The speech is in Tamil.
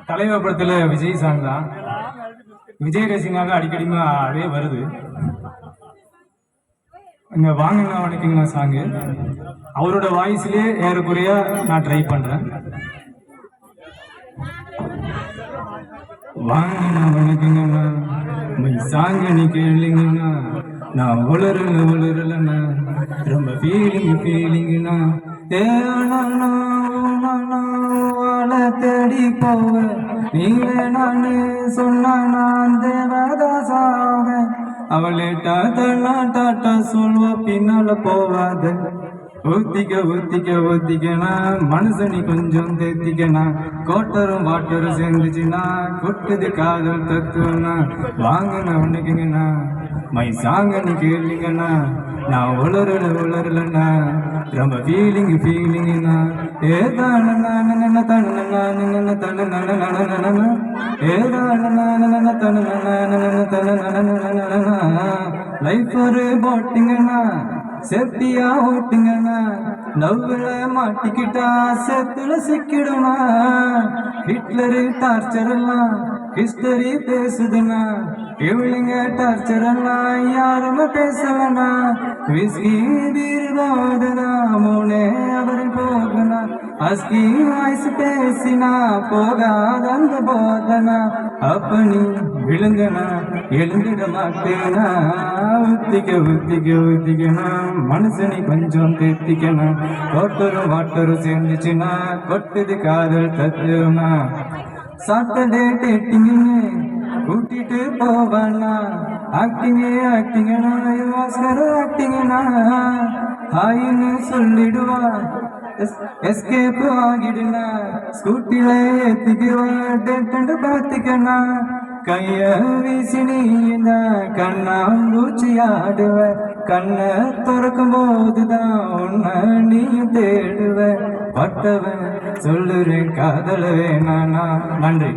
தலைவர் படத்துல விஜய் சாங் தான். விஜய் ரசிகனாக அடிக்கடி அதே வருது. இங்க வாங்குங்க வணக்கங்க சாங்கு அவரோட வாய்ஸ்லயே ஏறக்குறைய நான் ட்ரை பண்றேன். வாங்குங்க வணக்கங்கண்ணா சாங்க நீ கேளுங்கண்ணா நான் உளரலண்ணா ரொம்ப ஃபீலிங்குண்ணா தேவனா தேடி போவ நீங்க நானு சொன்ன நான் தேவதாசாவேன் அவளே டாட்டா சொல்வ பின்னால போவாத ஊத்திக்கனா மனுஷனி கொஞ்சம் தேத்திக்கனா கோட்டரும் வாட்டரும் சேர்ந்துச்சுன்னா கொட்டுது காதல் தத்துவனா வாங்கண்ணா உனக்குங்கண்ணா மை சாங்க நீ கேளுங்கண்ணா நான் உளரலண்ணா ரொம்ப ஃபீலிங்குண்ணா ஏதான லைஃப் ஒரு போட்டிங்கண்ணா சேஃப்டியா ஓட்டுங்கண்ணா லவ்ல மாட்டிக்கிட்டா சேத்துல சிக்கிடுமா ஹிட்லரு டார்ச்சர் எல்லாம் ஹிஸ்டரி பேசுதுண்ணா இவளுங்க டார்ச்சர் எல்லாம் யாருமே பேசலண்ணா விஸ்கி பீர்வாதனா மூணே அவரின் போகனா அஸ்கி வாய்ஸ் பேசினா போகாத அந்த போதனா அப்ப நீ விழுங்கனா எழுந்திட மாட்டேனா ஊத்திக்கனா மனுஷனி கொஞ்சம் தேத்திக்கனா கோட்டரும் வாட்டரும் சேர்ந்துச்சுன்னா கொட்டுது காதல் தத்துவனா சாட்டர்டே டேட்டிங்னு கூட்டிட்டு போவானா ஆக்டிங்கனா ஆஸ்கர் ஆக்டிங்கனா ஹாயின்னு சொல்லிடுவா எஸ்கேப் ஆகிடுனா ஸ்கூட்டில ஏத்திக்குவா டேட்டு பார்த்துக்கனா கைய வீசி நீந்த கண்ணாம்பூச்சி ஆடுவ கண்ணை திறக்கும் போதுதான் உன்னை நீ தேடுவ பட்டவன் சொல்லுறேன் காதல வேணானா. நன்றி.